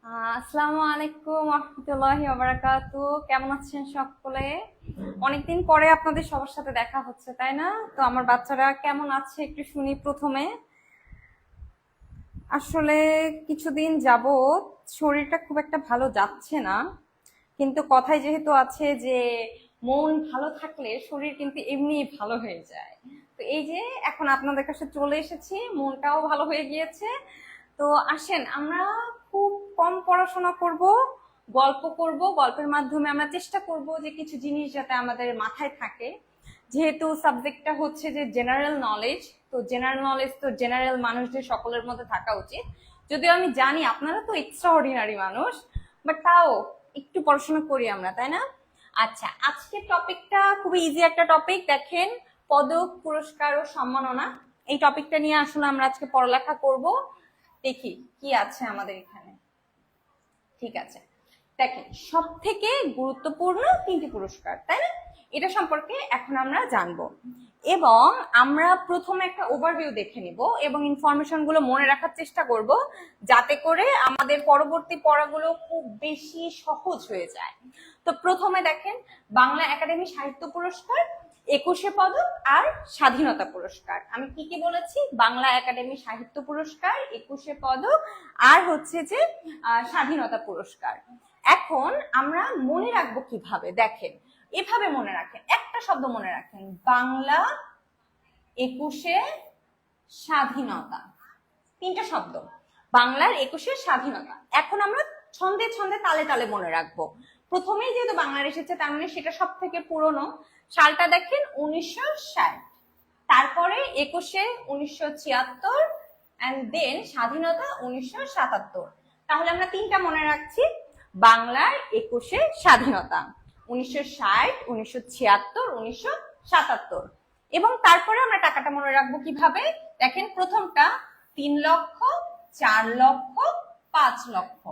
আসসালামু আলাইকুম রহমতুল্লাহি ওয়া বারাকাতু। কেমন আছেন সকলে? অনেকদিন পরে আপনাদের সবার সাথে দেখা হচ্ছে, তাই না? তো আমার বাচ্চারা কেমন আছে একটু শুনি প্রথমে। আসলে কিছুদিন যাবত শরীরটা খুব একটা ভালো যাচ্ছে না, কিন্তু কথায় যেহেতু আছে যে মন ভালো থাকলে শরীর কিন্তু এমনি ভালো হয়ে যায়। তো এই যে এখন আপনাদের কাছে চলে এসেছি, মনটাও ভালো হয়ে গিয়েছে। তো আসেন আমরা খুব কম পড়াশোনা করব, গল্প করব, গল্পের মাধ্যমে আমরা চেষ্টা করব যে কিছু জিনিস যাতে আমাদের মাথায় থাকে। যেহেতু সাবজেক্টটা হচ্ছে যে জেনারেল নলেজ, তো জেনারেল নলেজ তো জেনারেল মানুষদের সকলের মধ্যে থাকা উচিত। যদিও আমি জানি আপনারা তো এক্সট্রা অর্ডিনারি মানুষ, বাট তাও একটু পড়াশোনা করি আমরা, তাই না? আচ্ছা, আজকের টপিকটা খুবই ইজি একটা টপিক। দেখেন, পদক, পুরস্কার ও সম্মাননা, এই টপিকটা নিয়ে আসলে আমরা আজকে পড়ালেখা করব। দেখি কি আছে আমাদের এখানে। ঠিক আছে, দেখেন, সব থেকে গুরুত্বপূর্ণ তিনটি পুরস্কার, তাই না? এটা সম্পর্কে এখন আমরা জানবো, এবং আমরা প্রথমে একটা ওভারভিউ দেখে নিব এবং ইনফরমেশন গুলো মনে রাখার চেষ্টা করব, যাতে করে আমাদের পরবর্তী পড়াগুলো খুব বেশি সহজ হয়ে যায়। তো প্রথমে দেখেন, বাংলা একাডেমি সাহিত্য পুরস্কার, 21শে পদক আর স্বাধীনতা পুরস্কার। আমি কি কি বলেছি? বাংলা একাডেমি সাহিত্য পুরস্কার, 21শে পদক, আর হচ্ছে যে স্বাধীনতা পুরস্কার। এখন আমরা মনে রাখবো কিভাবে? দেখেন, এভাবে মনে রাখেন, একটা শব্দ মনে রাখেন, বাংলা 21শে স্বাধীনতা। তিনটা শব্দ, বাংলার 21শে স্বাধীনতা। এখন আমরা ছন্দে ছন্দে তালে তালে মনে রাখবো। প্রথমেই যেহেতু বাংলার এসেছে, তার মানে সেটা সব থেকে পুরনো। সালটা দেখেন 1960, তারপরে 21শে 1976, অ্যান্ড দেন স্বাধীনতা 1977। তাহলে আমরা তিনটা মনে রাখছি, বাংলার 21শে স্বাধীনতা, 1960, 1976, 1977। এবং তারপরে আমরা টাকাটা মনে রাখবো কিভাবে? দেখেন, প্রথমটা 3 লক্ষ, 4 লক্ষ, 5 লক্ষ।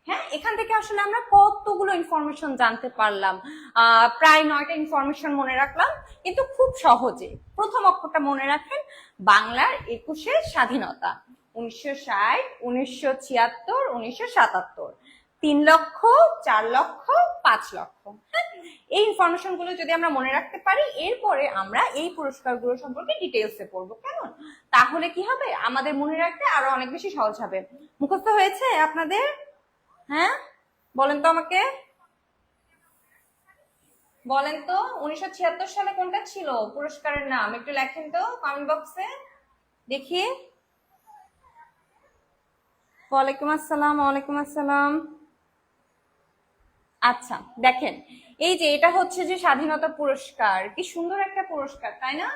হ্যাঁ, এখান থেকে আসলে আমরা কতগুলো ইনফরমেশন জানতে পারলাম। প্রায় 9টা ইনফরমেশন মনে রাখলাম, কিন্তু খুব সহজে। প্রথম অক্ষরটা মনে রাখেন, বাংলার 21শে স্বাধীনতা, 1960, 1976, 1977। 3 লক্ষ, 4 লক্ষ, 5 লক্ষ। হ্যাঁ, এই ইনফরমেশন গুলো যদি আমরা মনে রাখতে পারি, এরপরে আমরা এই পুরস্কারগুলো সম্পর্কে ডিটেলসে পড়বো। কেমন? তাহলে কি হবে, আমাদের মনে রাখতে আরো অনেক বেশি সহজ হবে। মুখস্থ হয়েছে আপনাদের? হ্যাঁ, বলেন তো আমাকে, বলেন তো 1976 সালে কোনটা ছিল পুরস্কারের নাম? একটু লেখেন তো কমেন্ট বক্সে দেখি। ওয়ালাইকুম আসসালাম, ওয়ালাইকুম আসসালাম। আচ্ছা, দেখেন, এই যে এটা হচ্ছে যে স্বাধীনতা পুরস্কার, কি সুন্দর একটা পুরস্কার, তাই না?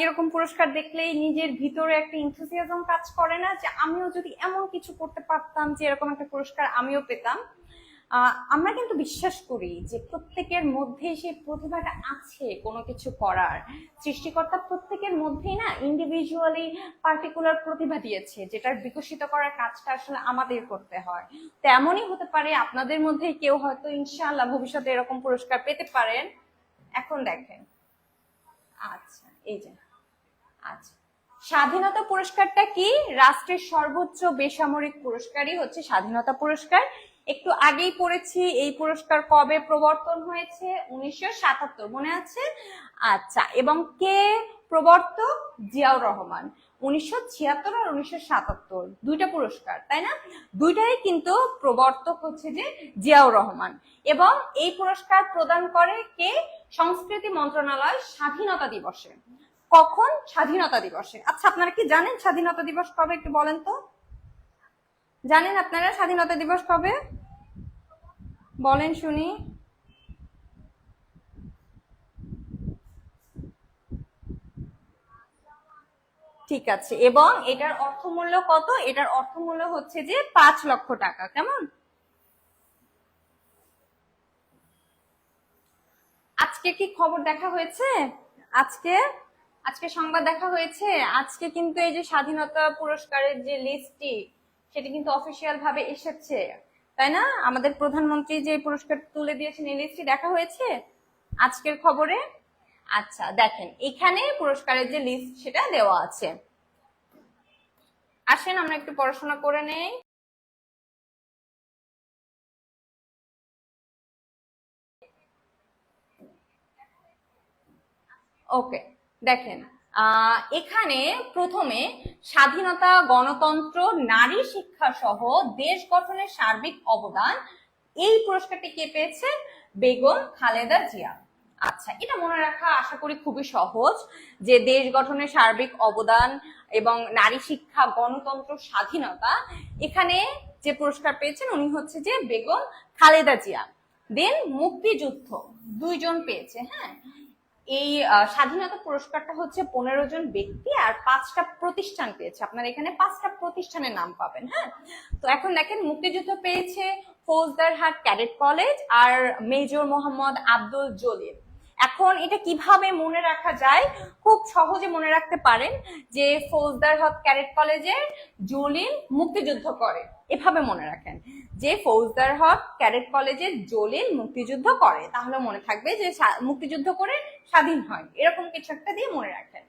এরকম পুরস্কার দেখলেই নিজের ভিতরে একটা ইনথুসিয়াজম কাজ করে না, যে আমিও যদি এমন কিছু করতে পারতাম যে এরকম একটা পুরস্কার আমিও পেতাম। আমরা কিন্তু বিশ্বাস করি যে প্রত্যেকের মধ্যেই সেই প্রতিভাটা আছে কোনো কিছু করার। সৃষ্টিকর্তা প্রত্যেকের মধ্যেই না ইন্ডিভিজুয়ালি পার্টিকুলার প্রতিভা দিয়েছে, যেটার বিকশিত করার কাজটা আসলে আমাদের করতে হয়। তেমনই হতে পারে আপনাদের মধ্যে কেউ হয়তো ইনশাআল্লাহ ভবিষ্যতে এরকম পুরস্কার পেতে পারেন। এখন দেখেন, আচ্ছা, এই যে, আচ্ছা, স্বাধীনতা পুরস্কারটা কি? রাষ্ট্রের সর্বোচ্চ বেসামরিক পুরস্কারই হচ্ছে স্বাধীনতা পুরস্কার। একটু আগেই পড়েছি এই পুরস্কার কবে প্রবর্তন হয়েছে, 1977, মনে আছে? আচ্ছা, এবং কে প্রবর্তক? জিয়াউর রহমান। 1976 আর 1977, দুইটা পুরস্কার, তাই না? দুইটাই কিন্তু প্রবর্তক হচ্ছে যে জিয়াউর রহমান। এবং এই পুরস্কার প্রদান করে কে? সংস্কৃতি মন্ত্রণালয় স্বাধীনতা দিবসে। কখন? স্বাধীনতা দিবসে। আচ্ছা, আপনারা কি জানেন স্বাধীনতা দিবস কবে? একটু বলেন তো, জানেন আপনারা স্বাধীনতা দিবস কবে? বলেন শুনি। ঠিক আছে, এবং এটার অর্থমূল্য কত? এটার অর্থমূল্য হচ্ছে যে 5 লক্ষ টাকা। কেমন? আজকে কি খবর দেখা হয়েছে? আজকে আজকে সংবাদ দেখা হয়েছে। আজকে কিন্তু এই যে স্বাধীনতা পুরস্কারের যে লিস্টটি, সেটি কিন্তু অফিসিয়াল ভাবে এসেছে, তাই না? আমাদের প্রধানমন্ত্রী যে পুরস্কার তুলে দিয়েছেন, এই লিস্টটি দেখা হয়েছে আজকের খবরে। আচ্ছা, দেখেন, এখানে পুরস্কারের যে লিস্ট সেটা দেওয়া আছে। আসেন আমরা একটু পড়াশোনা করে নেই। ওকে, দেখেন এখানে প্রথমে স্বাধীনতা, গণতন্ত্র, নারী শিক্ষা সহ দেশ গঠনের সার্বিক অবদান, এই পুরস্কারটি কে পেয়েছে? বেগম খালেদা জিয়া। আচ্ছা, এটা মনে রাখা আশা করি খুবই সহজ, যে দেশ গঠনের সার্বিক অবদান এবং নারী শিক্ষা, গণতন্ত্র, স্বাধীনতা, এখানে যে পুরস্কার পেয়েছেন উনি হচ্ছে যে বেগম খালেদা জিয়া। দেন মুক্তিযুদ্ধ দুইজন পেয়েছে। হ্যাঁ, এই স্বাধীনতা পুরস্কারটা হচ্ছে 15 জন ব্যক্তি আর 5টা প্রতিষ্ঠান পেয়েছে। আপনারা এখানে 5টা প্রতিষ্ঠানের নাম পাবেন। হ্যাঁ, তো এখন দেখেন মুক্তিযুদ্ধ পেয়েছে ফৌজদারহাট ক্যাডেট কলেজ আর মেজর মোহাম্মদ আব্দুল জলিল। এখন এটা কিভাবে মনে রাখা যায়? খুব সহজে মনে রাখতে পারেন যে ফৌজদারহাট ক্যাডেট কলেজের জলিল মুক্তিযুদ্ধ করে, এভাবে মনে রাখেন যে ফৌজদারহাট ক্যাডেট কলেজের জলিল মুক্তিযুদ্ধ করে, তাহলে মনে থাকবে যে মুক্তিযুদ্ধ করে স্বাধীন হয়, এরকম কিছু একটা দিয়ে মনে রাখেন।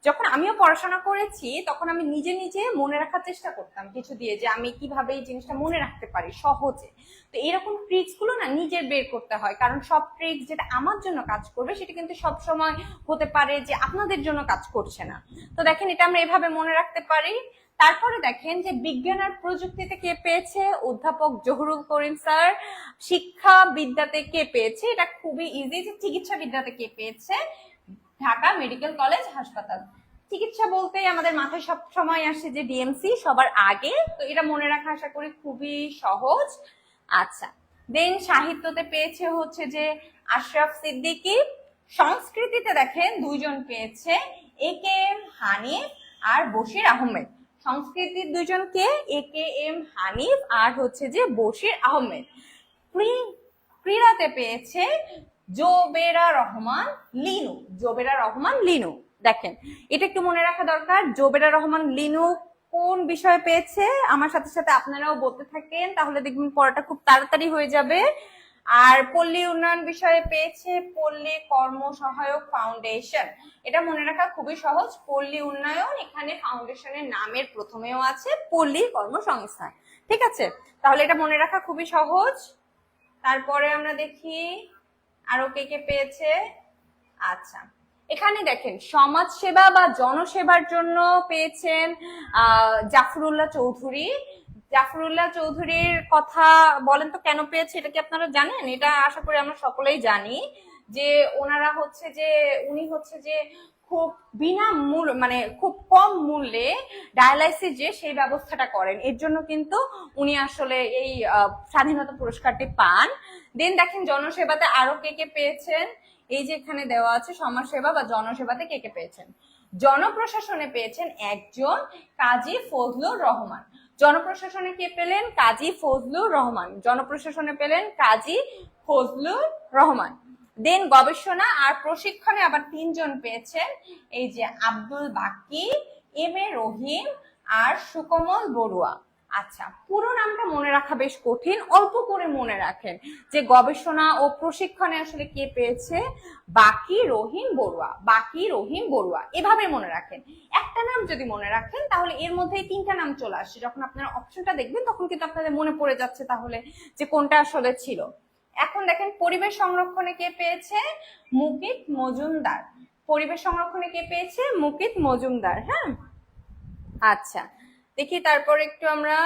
যখন আমিও পড়াশোনা করেছি তখন আমি নিজে নিজে মনে রাখার চেষ্টা করতাম কিছু দিয়ে, যে আমি কিভাবে এই জিনিসটা মনে রাখতে পারি সহজে। তো এরকম ট্রিক্স গুলো না নিজের বের করতে হয়, কারণ সব ট্রিক্স যেটা আমার জন্য কাজ করবে সেটা কিন্তু সব সময় হতে পারে যে আপনাদের জন্য কাজ করছে না। তো দেখেন এটা আমরা এভাবে মনে রাখতে পারি। তারপরে দেখেন যে বিজ্ঞান আর প্রযুক্তিতে কে পেয়েছে? অধ্যাপক জহুরুল করিম স্যার। শিক্ষা বিদ্যাতে কে পেয়েছে? এটা খুবই ইজি, যে চিকিৎসা বিদ্যাতে কে পেয়েছে? ঢাকা মেডিকেল কলেজ হাসপাতাল। চিকিৎসা বলতেই আমাদের মাথায় সব সময় আসে যে ডিএমসি সবার আগে, তো এটা মনে রাখা আশা করি খুবই সহজ। আচ্ছা, দেন সাহিত্যতে পেয়েছে হচ্ছে যে আশরাফ সিদ্দিকী। সংস্কৃতিতে দেখেন দুইজন পেয়েছে, এ কে এম হানিফ আর বশির আহমেদ। সংস্কৃতির দুইজনকে, এ কে এম হানিফ আর হচ্ছে যে বশির আহমেদ। ক্রীড়াতে পেয়েছে জোবেরা রহমান লিনু। জোবেরা রহমান লিনু, দেখেন এটা একটু মনে রাখা দরকার। জোবেরা রহমান লিনু কোন বিষয়ে পেয়েছে? আমার সাথে সাথে আপনারাও বলতে থাকেন, তাহলে দেখবেন পড়াটা খুব তাড়াতাড়ি হয়ে যাবে। আর পল্লী উন্নয়ন বিষয়ে পেয়েছে পল্লী কর্ম সহায়ক ফাউন্ডেশন। এটা মনে রাখা খুবই সহজ, পল্লী উন্নয়ন, এখানে ফাউন্ডেশনের নামের প্রথমেও আছে পল্লী কর্মসংস্থান। ঠিক আছে, তাহলে এটা মনে রাখা খুবই সহজ। তারপরে আমরা দেখি আরো কে কে পেয়েছে। আচ্ছা, এখানে দেখেন সমাজ সেবা বা জনসেবার জন্য পেয়েছেন জাফরুল্লাহ চৌধুরী। জাফরুল্লাহ চৌধুরীর কথা বলেন তো কেন পেয়েছে, এটা কি আপনারা জানেন? এটা আশা করি আমরা সকলেই জানি, যে ওনারা হচ্ছে যে উনি হচ্ছে যে খুব বিনামূল্য, মানে খুব কম মূল্যে ডায়ালাইসিস যে সেই ব্যবস্থাটা করেন, এর জন্য কিন্তু উনি আসলে এই স্বাধীনতা পুরস্কারটি পান। দেন দেখেন জনসেবাতে আরো কে কে পেয়েছেন, এই যে এখানে দেওয়া আছে সমাজসেবা বা জনসেবাতে কে কে পেয়েছেন। জনপ্রশাসনে পেয়েছেন একজন, কাজী ফজলুর রহমান। জনপ্রশাসনে কে পেলেন? কাজী ফজলুর রহমান। জনপ্রশাসনে পেলেন কাজী ফজলুর রহমান। দেন গবেষণা আর প্রশিক্ষণে আবার 3জন পেয়েছেন, এই যে আব্দুল বাকি, এম এ রহিম আর সুকমল বড়ুয়া। আচ্ছা, পুরো নামটা মনে রাখা বেশ কঠিন, অল্প করে মনে রাখেন যে গবেষণা ও প্রশিক্ষণে আসলে কে পেয়েছে? বাকি রহিম বড়ুয়া। বাকি রহিম বড়ুয়া, এভাবে মনে রাখেন। একটা নাম যদি মনে রাখেন তাহলে এর মধ্যে 3টা নাম চলে আসছে, যখন আপনারা অপশনটা দেখবেন তখন কিন্তু আপনাদের মনে পড়ে যাচ্ছে তাহলে যে কোনটা আসলে ছিল। এখন দেখেন পরিবেশ সংরক্ষণে কে পেয়েছে? মুকিত মজুমদার। পরিবেশ সংরক্ষণে কে পেয়েছে? মুকিত মজুমদার। হ্যাঁ, আচ্ছা দেখি তারপর একটু আমরা।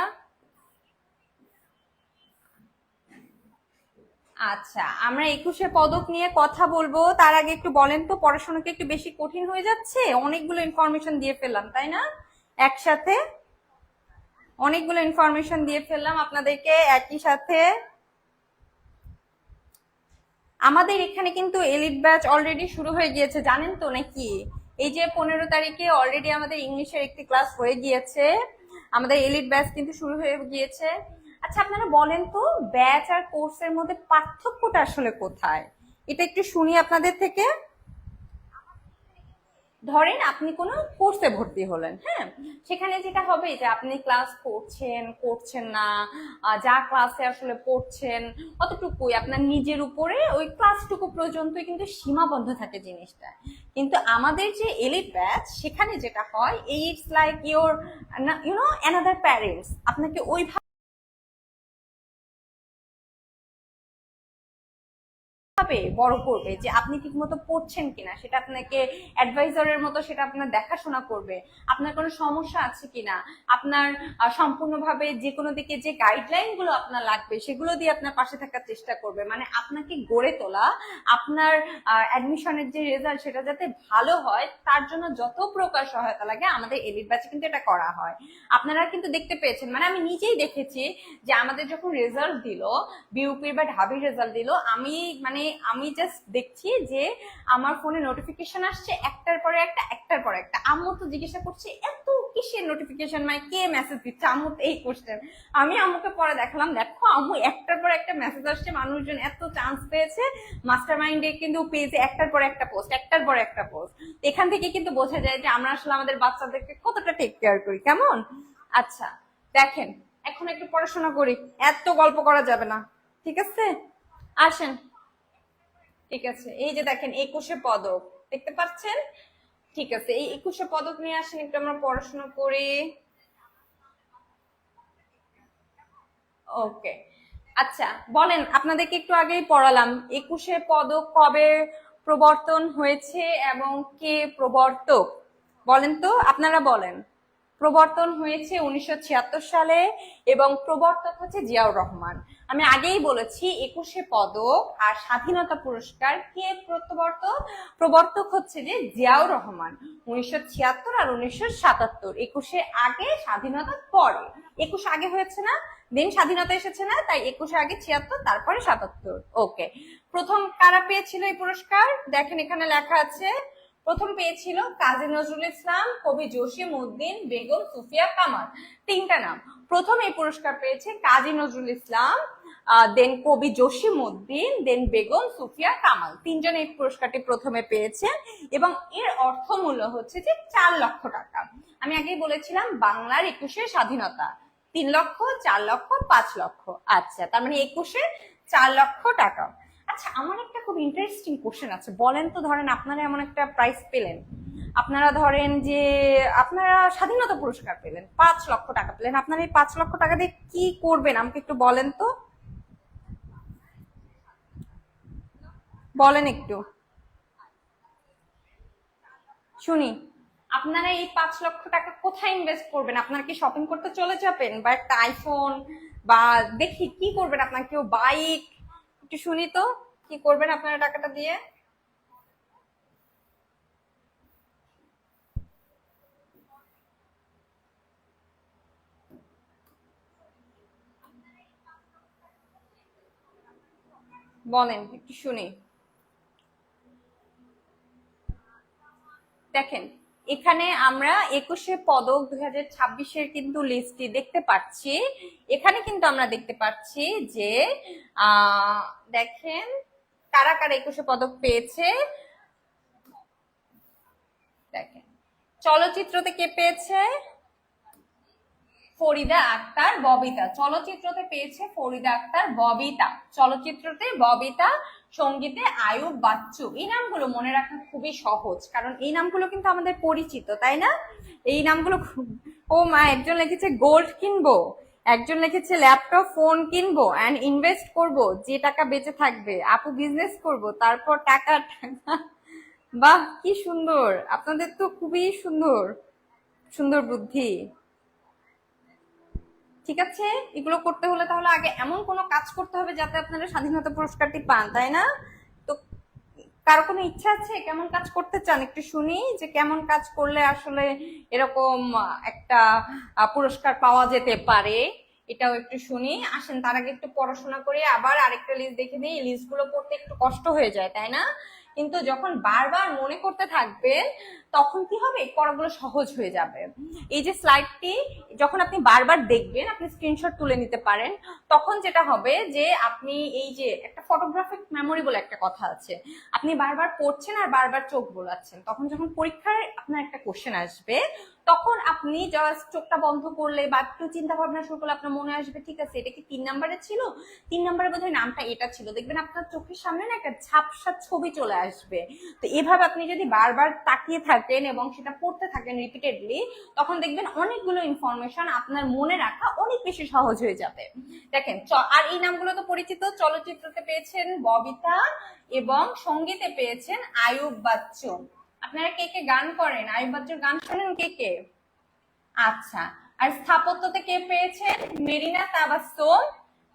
আচ্ছা, আমরা 21শে পদক নিয়ে কথা বলবো, তার আগে একটু বলেন তো পড়াশোনা কি একটু বেশি কঠিন হয়ে যাচ্ছে? অনেকগুলো ইনফরমেশন দিয়ে ফেললাম তাই না? একসাথে অনেকগুলো ইনফরমেশন দিয়ে ফেললাম আপনাদেরকে একই সাথে। আমাদের এখানে কিন্তু এলিট ব্যাচ অলরেডি শুরু হয়ে গিয়েছে, জানেন তো নাকি? এই যে 15 তারিখে অলরেডি আমাদের ইংলিশের একটি ক্লাস হয়ে গিয়েছে, আমাদের এলিট ব্যাচ কিন্তু শুরু হয়ে গিয়েছে। আচ্ছা, আপনারা বলেন তো ব্যাচ আর কোর্সের মধ্যে পার্থক্যটা আসলে কোথায়? এটা একটু শুনি আপনাদের থেকে। ধরেন আপনি কোনো কোর্সে ভর্তি হলেন, হ্যাঁ, সেখানে যেটা হবে যে আপনি ক্লাস করছেন করছেন না, যা ক্লাসে আসলে পড়ছেন অতটুকুই আপনার নিজের উপরে, ওই ক্লাসটুকু পর্যন্তই কিন্তু সীমাবদ্ধ থাকে জিনিসটা। কিন্তু আমাদের যে এলিট ব্যাচ সেখানে যেটা হয়, it's like your another parents, আপনাকে ওই ভাবে বড় করবে, যে আপনি ঠিকমতো পড়ছেন কিনা সেটা আপনাকে অ্যাডভাইজারের মতো সেটা আপনার দেখাশোনা করবে, আপনার কোনো সমস্যা আছে কিনা, আপনার সম্পূর্ণভাবে যে কোনো দিকে যে গাইডলাইন গুলো আপনার লাগবে সেগুলো দিয়ে আপনার পাশে থাকার চেষ্টা করবে। মানে আপনাকে গড়ে তোলা, আপনার অ্যাডমিশনের যে রেজাল্ট সেটা যাতে ভালো হয় তার জন্য যত প্রকার সহায়তা লাগে আমাদের এলিট ব্যাচে কিন্তু এটা করা হয়। আপনারা কিন্তু দেখতে পেয়েছেন, মানে আমি নিজেই দেখেছি যে আমাদের যখন রেজাল্ট দিল, বিউপির বা ঢাবির রেজাল্ট দিল, আমি জাস্ট দেখছি যে আমার ফোনে নোটিফিকেশন আসছে একটার পরে একটা একটার পরে একটা। আম্মু তো জিজ্ঞাসা করছে এত কিসের নোটিফিকেশন, মানে কে মেসেজ দিচ্ছে, আম্মু এই কোশ্চেন। আমি আম্মুকে পরে দেখালাম, দেখো আম্মু একটার পর একটা মেসেজ আসছে, মানুষজন এত চান্স পেয়েছে মাস্টার মাইন্ডে কিন্তু পেয়েছে একটার পর একটা পোস্ট, একটার পর একটা পোস্ট। এখান থেকে কিন্তু বোঝা যায় যে আমরা আসলে আমাদের বাচ্চাদেরকে কতটা টেক কেয়ার করি। কেমন? আচ্ছা দেখেন, এখন একটু পড়াশোনা করি, এত গল্প করা যাবে না, ঠিক আছে? আসেন। ঠিক আছে, এই যে দেখেন 21শে পদক দেখতে পাচ্ছেন। ঠিক আছে, এই 21শে পদক নিয়ে আসেন, একটু আমরা পড়াশোনা করি। ওকে, আচ্ছা বলেন, আপনাদেরকে একটু আগেই পড়ালাম 21শে পদক কবে প্রবর্তন হয়েছে এবং কে প্রবর্তক, বলেন তো, আপনারা বলেন। প্রবর্তন হয়েছে 1976 সালে এবং প্রবর্তক হচ্ছে জিয়াউর রহমান। আমি আগেই বলেছি 21শে পদক আর স্বাধীনতা পুরস্কার কে প্রবর্তক, প্রবর্তক হচ্ছে যে জিয়াউর রহমান। 1976 আর 1977, 21শে আগে স্বাধীনতার পরে। 21 আগে হয়েছে না, দিন স্বাধীনতা এসেছে না, তাই 21 আগে 76 তারপরে 77। ওকে, প্রথম কারা পেয়েছিল এই পুরস্কার? দেখেন এখানে লেখা আছে, প্রথম পেয়েছিল কাজী নজরুল ইসলাম, কবি জসিম উদ্দিন, বেগম সুফিয়া কামাল। তিনটা নাম। প্রথম এই পুরস্কার পেয়েছে কাজী নজরুল ইসলাম, দেন কবি জসিম উদ্দিন, দেন বেগম সুফিয়া কামাল। তিনজন এই পুরস্কারটি প্রথমে পেয়েছেন এবং এর অর্থমূল্য হচ্ছে যে 4 লক্ষ টাকা। আমি আগেই বলেছিলাম বাংলার 21শে স্বাধীনতা 3 লক্ষ, 4 লক্ষ, 5 লক্ষ। আচ্ছা, তার মানে 21শে 4 লক্ষ টাকা। আচ্ছা, আমার একটা খুব ইন্টারেস্টিং কোশ্চেন আছে, বলেন তো, ধরেন আপনারা এমন একটা প্রাইজ পেলেন, আপনারা ধরেন যে আপনারা স্বাধীনতা পুরস্কার পেলেন, 5 লক্ষ টাকা পেলেন, আপনারা এই 5 লক্ষ টাকা দিয়ে কি করবেন আমাকে একটু বলেন তো, বলেন একটু শুনি। আপনারা এই 5 লক্ষ টাকা কোথায় ইনভেস্ট করবেন? আপনারা কি শপিং করতে চলে যাবেন, বা একটা আইফোন, বা দেখি কি করবেন, আপনার কেউ বাইক, একটু শুনি তো কি করবেন আপনারা টাকাটা দিয়ে। বলেন একটু শুনি। দেখেন এখানে আমরা 21শে পদক 2026-এর কিন্তু লিস্টটি দেখতে পাচ্ছি। এখানে কিন্তু আমরা দেখতে পাচ্ছি যে দেখেন কারা কারা 21শে পদক পেয়েছে। দেখেন চলচ্চিত্রতে কে পেয়েছে? ফরিদা আক্তার ববিতা। চলচ্চিত্রতে পেয়েছে ফরিদা আক্তার ববিতা, চলচ্চিত্রতে ববিতা, সঙ্গীতে আয়ুব বাচ্চু। এই নামগুলো মনে রাখা খুবই সহজ, কারণ এই নামগুলো কিন্তু আমাদের পরিচিত, তাই না? এই নামগুলো ও মা, একজন লিখেছে গোল্ড কিনবো, একজন লিখেছে ল্যাপটপ ফোন কিনবো অ্যান্ড ইনভেস্ট করব, যে টাকা বেঁচে থাকবে। আপু বিজনেস করব, তারপর টাকা টাকা। বাহ কি সুন্দর, আপনাদের তো খুবই সুন্দর সুন্দর বুদ্ধি। ঠিক আছে, এগুলো করতে হলে তাহলে আগে এমন কোনো কাজ করতে হবে যাতে আপনারা স্বাধীনতা পুরস্কারটি পান, তাই না? তো কারো কোনো ইচ্ছা আছে, কেমন কাজ করতে চান একটু শুনি, যে কেমন কাজ করলে আসলে এরকম একটা পুরস্কার পাওয়া যেতে পারে, এটাও একটু শুনি। আসেন তার আগে একটু পড়াশোনা করে আবার আরেকটা লিস্ট দেখে নিই। এই লিস্টগুলো পড়তে একটু কষ্ট হয়ে যায়, তাই না? কিন্তু যখন বারবার মনে করতে থাকবেন তখন কি হবে, পড়াগুলো সহজ হয়ে যাবে। এই যে স্লাইডটি যখন আপনি বারবার দেখবেন, আপনি স্ক্রিনশট তুলে নিতে পারেন, তখন যেটা হবে যে আপনি এই যে একটা ফটোগ্রাফিক মেমোরি বলে একটা কথা আছে, আপনি বারবার পড়ছেন আর বারবার চোখ বোলাচ্ছেন, তখন যখন পরীক্ষায় আপনার একটা কোশ্চেন আসবে তখন আপনি জাস্ট চোখটা বন্ধ করলে বা একটু চিন্তা ভাবনা শুরু করলে আপনার মনে আসবে ঠিক আছে এটা কি 3 নম্বরে ছিল, 3 নম্বরে বোধহয় নামটা এটা ছিল, দেখবেন আপনার চোখের সামনে না একটা ঝাপসা ছবি চলে আসবে। তো এভাবে আপনি যদি বারবার তাকিয়ে থাকেন এবং সেটা পড়তে থাকেন রিপিটেডলি, তখন দেখবেন অনেকগুলো ইনফরমেশন আপনার মনে রাখা অনেক বেশি সহজ হয়ে যাবে। দেখেন আর এই নামগুলো তো পরিচিত, চলচ্চিত্রতে পেয়েছেন ববিতা এবং সঙ্গীতে পেয়েছেন আয়ুব বাচ্চন। আপনারা কে কে গান করেন, আয়ুব বাচ্চুর গান শোনেন কে কে? আচ্ছা। আর স্থাপত্যতে কে পেয়েছেন? মেরিনা তাবাসসুম।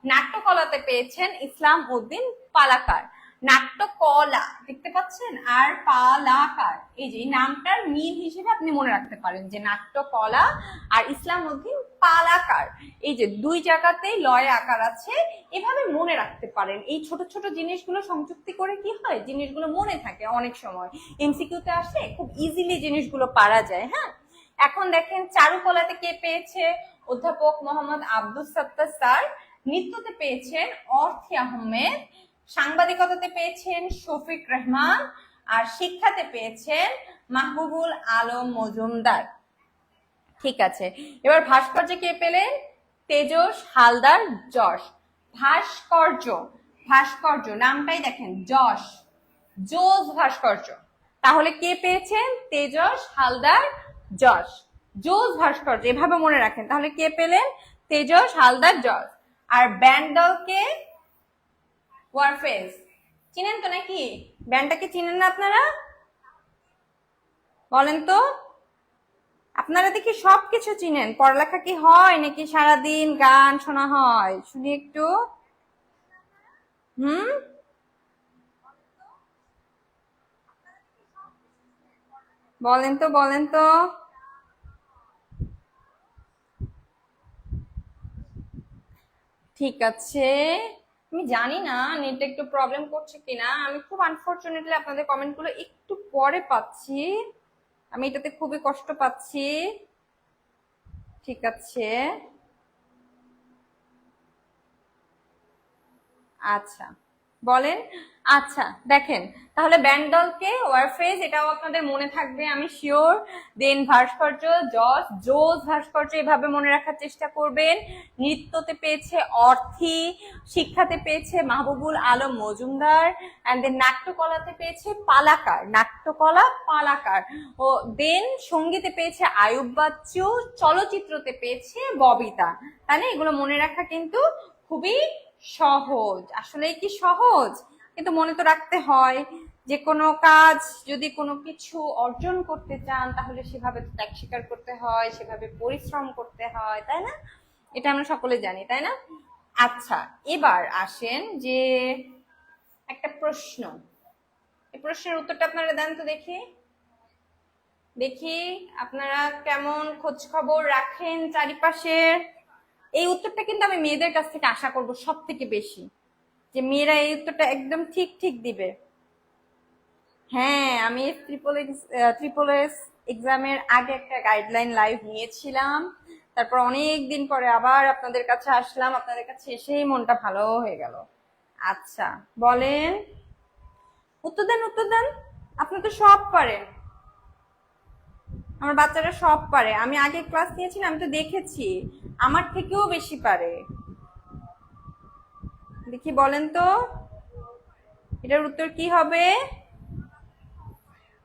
নাট্যকলাতে পেয়েছেন ইসলাম উদ্দিন পালাকার। নাট্যকলা দেখতে পাচ্ছেন, আর পালাকার, এই যে নামটার মিল হিসেবে আপনি মনে রাখতে পারেন যে নাট্যকলা আর ইসলাম উদ্দিন পালাকার, এই যে দুই জায়গাতেই লয় আকার আছে, এভাবে মনে রাখতে পারেন। এই ছোট ছোট জিনিসগুলো সংযুক্তি করে কি হয়, জিনিসগুলো মনে থাকে অনেক সময়, এমসিকিউতে আসলে খুব ইজিলি জিনিসগুলো পারা যায়। হ্যাঁ, এখন দেখেন চারুকলাতে কে পেয়েছে? অধ্যাপক মোহাম্মদ আব্দুস সাত্তার স্যার। নৃত্যতে পেয়েছেন অর্থী আহমেদ। সাংবাদিকতাতে পেয়েছেন শফিক রহমান। আর শিক্ষাতে পেয়েছেন মাহবুবুল আলম মজুমদার। ঠিক আছে, এবার ভাস্কর্যে কে পেলেন? তেজস হালদার যশ। ভাস্কর্য, ভাস্কর্য নামটাই দেখেন যশ, জোস ভাস্কর্য। তাহলে কে পেয়েছেন? তেজস হালদার যশ, জোস ভাস্কর্য, এভাবে মনে রাখেন। তাহলে কে পেলেন? তেজস হালদার যশ। আর ব্যান্ড দলকে ওয়ারফেজ। চিনেন তো নাকি? ব্যান্ডটাকে চিনেন না আপনারা? বলেন তো। আপনারা দেখি সবকিছু চিনেন, পড়ালেখা কি হয় নাকি সারাদিন গান শোনা হয়? শুনি একটু। হুম, বলেন তো, বলেন তো। ঠিক আছে, আমি জানি না নেটটা একটু প্রবলেম করছে কিনা, আমি খুব আনফরচুনেটলি আপনাদের কমেন্টগুলো একটু পরে পাচ্ছি, আমি এটাতে খুবই কষ্ট পাচ্ছি। ঠিক আছে, আচ্ছা বলেন। আচ্ছা দেখেন, তাহলে ব্যান্ডলকে ওয়ারফেজ এটাও আপনাদের মনে থাকবে আমি শিওর। দেন ভাস্কর্য জস, জোস ভাস্কর্য এভাবে মনে রাখার চেষ্টা করবেন। নৃত্যতে পেয়েছে অর্থী, শিক্ষাতে পেয়েছে মাহবুবুল আলম মজুমদার, অ্যান্ড দেন নাট্যকলাতে পেয়েছে পালাকার, নাট্যকলা পালাকার। ও দেন সঙ্গীতে পেয়েছে আয়ুব বাচ্চু, চলচ্চিত্রতে পেয়েছে ববিতা। তাহলে এগুলো মনে রাখা কিন্তু খুবই সহজ। আসলে কি সহজ, কিন্তু মনে তো রাখতে হয়। যে কোনো কাজ যদি কোনো কিছু অর্জন করতে চান তাহলে সেভাবে ত্যাগ স্বীকার করতে হয়, সেভাবে পরিশ্রম করতে হয়, তাই না? এটা আমরা সকলে জানি, তাই না? আচ্ছা, এবার আসেন যে একটা প্রশ্ন, এই প্রশ্নের উত্তরটা আপনারা দেন তো দেখি। দেখি আপনারা কেমন খোঁজ খবর রাখেন চারিপাশের। এই উত্তরটা কিন্তু আমি মেয়েদের কাছ থেকে আশা করব সব থেকে বেশি, যে মেয়েরা এই উত্তরটা একদম ঠিক ঠিক দিবে। হ্যাঁ, আমি ট্রিপল এস এক্সামের আগে একটা গাইডলাইন লাইভ নিয়েছিলাম, তারপর অনেক দিন পরে আবার আপনাদের কাছে আসলাম, আপনাদের কাছে এসেই মনটা ভালো হয়ে গেল। আচ্ছা বলেন, উত্তর দেন, উত্তর দেন। আপনি তো সব পারেন, আমার বাচ্চারা সব পারে, আমি আগে ক্লাস নিয়েছিলাম, আমি তো দেখেছি আমার থেকেও বেশি পারে। দেখি বলেন তো, এটার উত্তর কি হবে?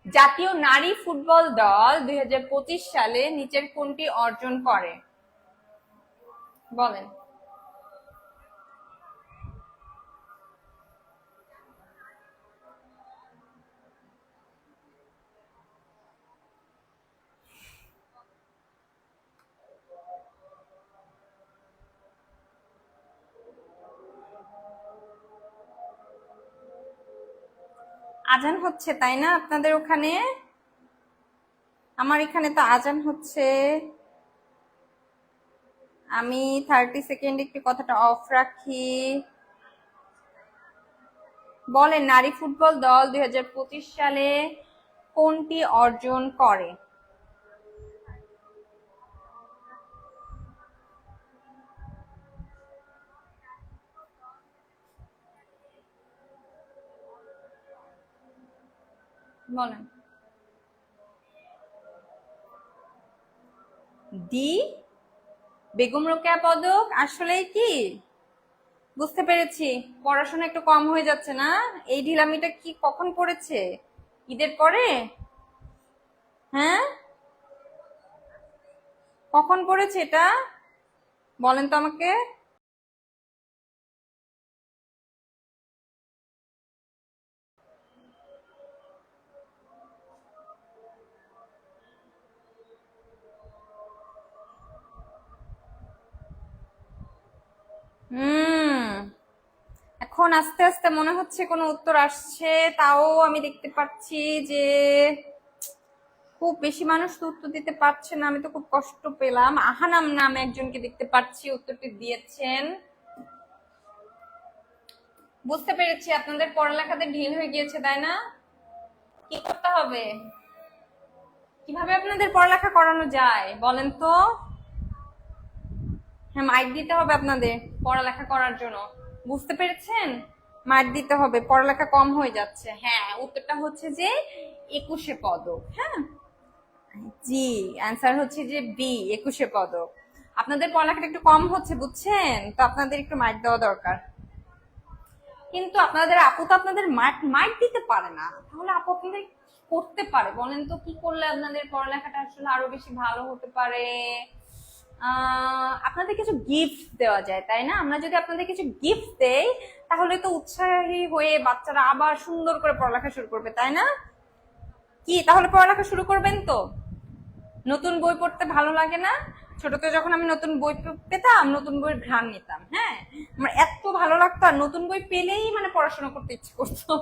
জাতীয় নারী ফুটবল দল 2025 সালে নিচের কোনটি অর্জন করে? বলেন। আজান হচ্ছে তাই না আপনাদের ওখানে? আমার এখানে তো আজান হচ্ছে। আমি 30 সেকেন্ড একটু কথাটা অফ রাখি। বলেন, নারী ফুটবল দল 2025 সালে কোনটি অর্জন করে? বলেন। ডি, বেগম রোকেয়া পদক। আসলেই কি বুঝতে পেরেছি, পড়াশোনা একটু কম হয়ে যাচ্ছে না? এই ঢিলামিটা কি কখন পড়েছে? ঈদের পরে? হ্যাঁ, কখন পড়েছে এটা বলেন তো আমাকে। হুম, এখন আস্তে আস্তে মনে হচ্ছে কোনো উত্তর আসছে। তাও আমি দেখতে পাচ্ছি যে খুব বেশি মানুষ তো উত্তর দিতে পারছে না। আমি তো খুব কষ্ট পেলাম। আহানাম নামে একজনকে দেখতে পাচ্ছি উত্তরটি দিয়েছেন। বুঝতে পেরেছি আপনাদের পড়ালেখাতে ঢিল হয়ে গিয়েছে, তাই না? কি করতে হবে? কিভাবে আপনাদের পড়ালেখা করানো যায় বলেন তো? হ্যাঁ, মাইক দিতে হবে আপনাদের পড়ালেখা করার জন্য। বুঝতে পেরেছেন? মাইক দিতে হবে, পড়ালেখা কম হয়ে যাচ্ছে। হ্যাঁ, উত্তরটা হচ্ছে যে 21 পদক। হ্যাঁ, জি, অ্যান্সার হচ্ছে যে বি, 21 পদক। আপনাদের পড়ালেখাটা একটু কম হচ্ছে, বুঝছেন তো? আপনাদের একটু মাইক দেওয়া দরকার। কিন্তু আপনাদের আপু তো আপনাদের মাইক মাইক দিতে পারে না, তাহলে আপু আপনাদের কি করতে পারে বলেন তো? কি করলে আপনাদের পড়ালেখাটা আসলে আরো বেশি ভালো হতে পারে? আপনাদের কিছু গিফট দেওয়া যায়, তাই না? আমরা যদি আপনাদের কিছু গিফট দেই, তাহলে তো উৎসাহী হয়ে বাচ্চারা আবার সুন্দর করে পড়ালেখা শুরু করবে, তাই না? কি তাহলে পড়ালেখা শুরু করবেন তো? নতুন বই পড়তে ভালো লাগে না? ছোটতে যখন আমি নতুন বই পেতাম, নতুন বইয়ের ঘ্রাণ নিতাম, হ্যাঁ, আমার এত ভালো লাগতো, আর নতুন বই পেলেই মানে পড়াশোনা করতে ইচ্ছে করতো।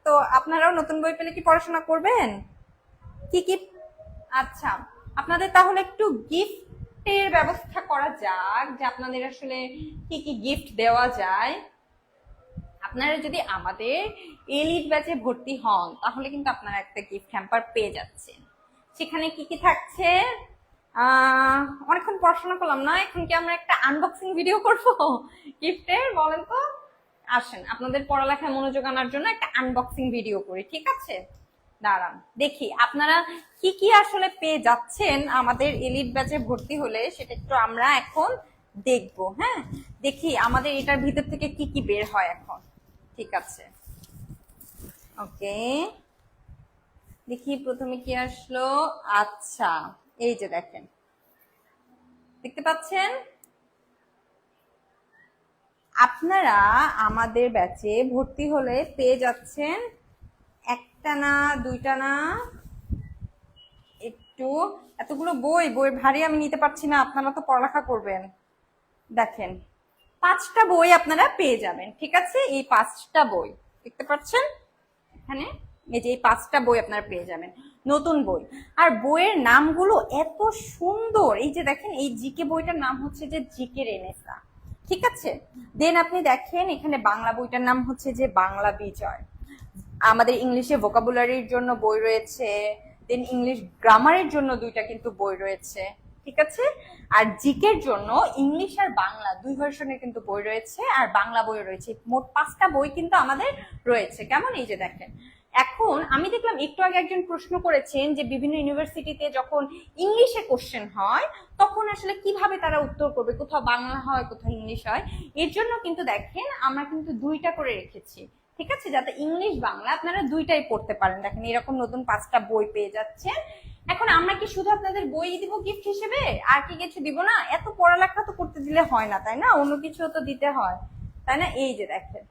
তো আপনারাও নতুন বই পেলে কি পড়াশোনা করবেন? কি কি? আচ্ছা, আপনাদের তাহলে একটু গিফটের ব্যবস্থা করা যাক, যে আপনাদের আসলে কি কি গিফট দেওয়া যায়। আপনারা যদি আমাদের এলিট ব্যাচে ভর্তি হন, তাহলে কিন্তু আপনারা একটা গিফট হ্যাম্পার পেয়ে যাচ্ছেন। সেখানে কি কি থাকছে? অনেকক্ষণ পড়াশোনা করলাম না, এখন কি আমরা একটা আনবক্সিং ভিডিও করবো গিফটের বলেন তো? আসেন, আপনাদের পড়ালেখায় মনোযোগ আনার জন্য একটা আনবক্সিং ভিডিও করি, ঠিক আছে? দাঁড়ান দেখি আপনারা কি কি আসলে পেয়ে যাচ্ছেন আমাদের এলিট ব্যাচে ভর্তি হলে, সেটা একটু আমরা এখন দেখবো। হ্যাঁ, দেখি আমাদের এটার ভিতর থেকে কি কি বের হয় এখন। ঠিক আছে, ওকে, দেখি প্রথমে কি আসলো। আচ্ছা, এই যে দেখেন, দেখতে পাচ্ছেন? আপনারা আমাদের ব্যাচে ভর্তি হলে পেয়ে যাচ্ছেন একটা না, দুইটা না, একটু, এতগুলো বই, বই ভারী আমি নিতে পারছি না, আপনারা তো পড়ালেখা করবেন। দেখেন, 5টা বই আপনারা পেয়ে যাবেন, ঠিক আছে? এই 5টা বই দেখতে পাচ্ছেন এখানে, এই যে এই 5টা বই আপনারা পেয়ে যাবেন, নতুন বই। আর বইয়ের নামগুলো এত সুন্দর, এই যে দেখেন, এই জিকে বইটার নাম হচ্ছে যে জিকে রেনেসা, ঠিক আছে? দেন আপনি দেখেন এখানে বাংলা বইটার নাম হচ্ছে যে বাংলা বিজয়। আমাদের ইংলিশে ভোকাবুলারির জন্য বই রয়েছে, দেন ইংলিশ গ্রামারের জন্য 2টা কিন্তু বই রয়েছে, ঠিক আছে? আর জিকের জন্য ইংলিশ আর বাংলা 2 ভার্সনের কিন্তু বই রয়েছে, আর বাংলা বই রয়েছে। মোট 5টা বই কিন্তু আমাদের রয়েছে। কেমন? এই যে দেখেন, এখন আমি দেখলাম একটু আগে একজন প্রশ্ন করেছেন যে বিভিন্ন ইউনিভার্সিটিতে যখন ইংলিশে কোশ্চেন হয়, তখন আসলে কিভাবে তারা উত্তর করবে, কোথাও বাংলা হয় কোথাও ইংলিশ হয়। এর জন্য কিন্তু দেখেন আমরা কিন্তু 2টা করে রেখেছি, ঠিক আছে? যাতে ইংলিশ বাংলা আপনারা 2টাই পড়তে পারেন। দেখেন এরকম নতুন 5টা বই পেয়ে যাচ্ছেন। এখন আমরা কি শুধু আপনাদের বই দিব গিফট হিসেবে, আর কি কিছু দিব না? এত পড়ালেখা তো করতে দিলে হয় না, তাই না? অন্য কিছু তো দিতে হয়, তাই না? এই যে দেখেন,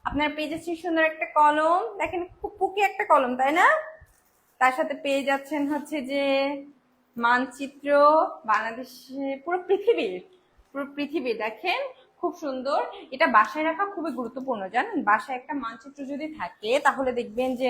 আপনার পেয়ে যাচ্ছেন সুন্দর একটা কলম, দেখেন খুব পুকি একটা কলম, তাই না? তার সাথে পেয়ে যাচ্ছেন হচ্ছে যে মানচিত্র, বাংলাদেশে পুরো পৃথিবী দেখেন, খুব সুন্দর। এটা বাসায় রাখা খুবই গুরুত্বপূর্ণ, জানেন? বাসায় একটা মানচিত্র যদি থাকে, তাহলে দেখবেন যে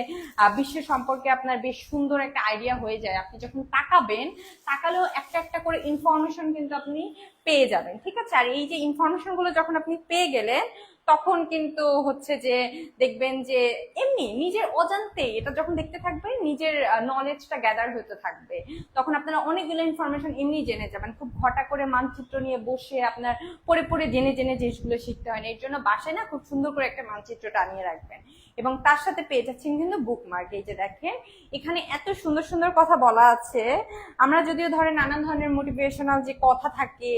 বিশ্ব সম্পর্কে আপনার বেশ সুন্দর একটা আইডিয়া হয়ে যায়। আপনি যখন তাকাবেন, তাকালেও একটা একটা করে ইনফরমেশন কিন্তু আপনি পেয়ে যাবেন, ঠিক আছে? আর এই যে ইনফরমেশন গুলো যখন আপনি পেয়ে গেলেন, তখন কিন্তু হচ্ছে যে দেখবেন যে এমনি নিজের অজান্তে এটা যখন দেখতে থাকবে নিজের নলেজটা গ্যাদার হতে থাকবে, তখন আপনারা অনেকগুলো ইনফরমেশন এমনি জেনে যাবেন। খুব ঘটা করে মানচিত্র নিয়ে বসে আপনার পড়ে পড়ে জেনে জেনে জিনিসগুলো শিখতে হয় না। এর জন্য বাসায় না খুব সুন্দর করে একটা মানচিত্র টানিয়ে রাখবেন, এবং তার সাথে পেয়ে যাচ্ছেন কিন্তু বুকমার্ক। এই যে দেখেন এখানে এত সুন্দর সুন্দর কথা বলা আছে। আমরা যদিও ধরেন নানান ধরনের মোটিভেশনাল যে কথা থাকে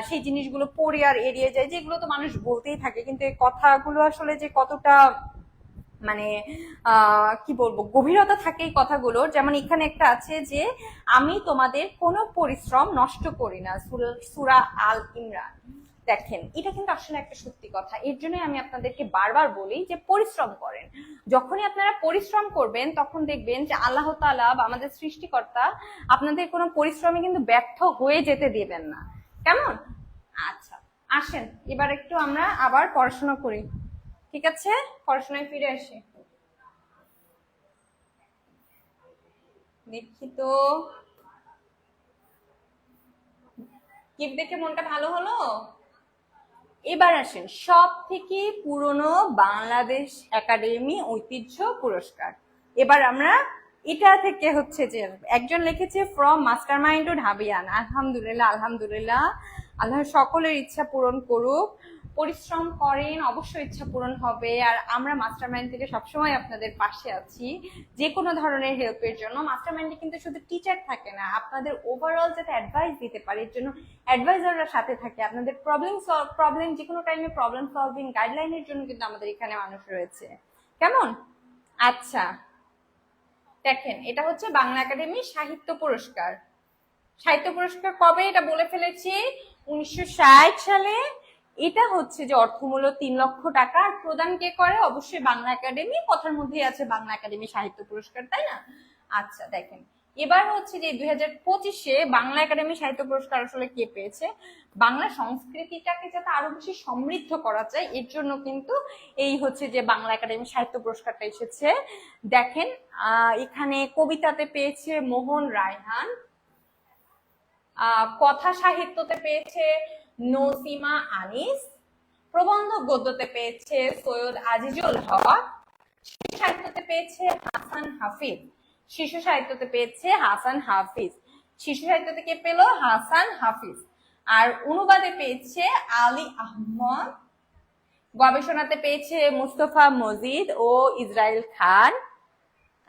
সেই জিনিসগুলো পড়ে আর এড়িয়ে যায়, যেগুলো তো মানুষ বলতেই থাকে, কিন্তু এই কথাগুলো আসলে যে কতটা মানে কি বলবো গভীরতা থাকে এই কথাগুলোর। যেমন এখানে একটা আছে যে আমি তোমাদের কোনো পরিশ্রম নষ্ট করি না, সূরা আল ইমরান। দেখেন এটা কিন্তু আসলে একটা সত্যি কথা। এর জন্য আমি আপনাদেরকে বারবার বলি যে পরিশ্রম করেন। যখনই আপনারা পরিশ্রম করবেন তখন দেখবেন যে আল্লাহ তাআলা বা আমাদের সৃষ্টিকর্তা আপনাদের কোনো পরিশ্রমে কিন্তু ব্যর্থ হয়ে যেতে দিবেন না। কেমন? আচ্ছা, আসেন এবার একটু আমরা আবার পড়াশোনা করি। ঠিক আছে, পড়াশোনায় ফিরে আসি। দেখি তো কি দেখে মনটা ভালো হলো। এবার আসেন সব থেকে পুরনো বাংলাদেশ একাডেমি ঐতিহ্য পুরস্কার। এবার আমরা এটা থেকে হচ্ছে যে একজন লিখেছে ফ্রম মাস্টারমাইন্ড টু ঢাবিয়ান। আলহামদুলিল্লাহ, আলহামদুলিল্লাহ, আল্লাহ সকলের ইচ্ছা পূরণ করুক। পরিশ্রম করেন, অবশ্যই ইচ্ছা পূরণ হবে। আর আমরা মাস্টারমাইন্ড থেকে সবসময় আপনাদের পাশে আছি যে কোনো ধরনের হেল্পের জন্য। মাস্টারমাইন্ডে কিন্তু শুধু টিচার থাকে না, আপনাদের ওভারঅল যাতে অ্যাডভাইস দিতে পারে এর জন্য অ্যাডভাইজাররা সাথে থাকে। আপনাদের প্রবলেম যে কোনো টাইমে প্রবলেম সলভিং গাইডলাইনের জন্য কিন্তু আমাদের এখানে মানুষ রয়েছে। কেমন? আচ্ছা, দেখেন এটা হচ্ছে বাংলা একাডেমি সাহিত্য পুরস্কার। সাহিত্য পুরস্কার কবে এটা বলে ফেলেছি, 1960 সালে। এটা হচ্ছে যে অর্থমূল্য 3 লক্ষ টাকা। আর প্রদান কে করে? অবশ্যই বাংলা একাডেমি। কথার মধ্যেই আছে বাংলা একাডেমি সাহিত্য পুরস্কার, তাই না? আচ্ছা দেখেন এবার হচ্ছে যে 2025-এ বাংলা একাডেমি সাহিত্য পুরস্কার আসলে কে পেয়েছে। বাংলা সংস্কৃতিটাকে যাতে আরো বেশি সমৃদ্ধ করা যায় এর জন্য কিন্তু এই হচ্ছে যে বাংলা একাডেমি সাহিত্য পুরস্কারটা এসেছে। দেখেন এখানে কবিতাতে পেয়েছে মোহন রায়হান, কথা সাহিত্যতে পেয়েছে নসিমা আনিস, প্রবন্ধ গদ্যতে পেয়েছে সৈয়দ আজিজুল হক, শিশু সাহিত্যতে পেয়েছে হাসান হাফিজ, শিশু সাহিত্যতে পেয়েছে হাসান হাফিজ, শিশু সাহিত্যতে কে পেল? হাসান হাফিজ। আর অনুবাদে পেয়েছে আলী আহমদ, গবেষণাতে পেয়েছে মুস্তফা মজিদ ও ইসরাইল খান,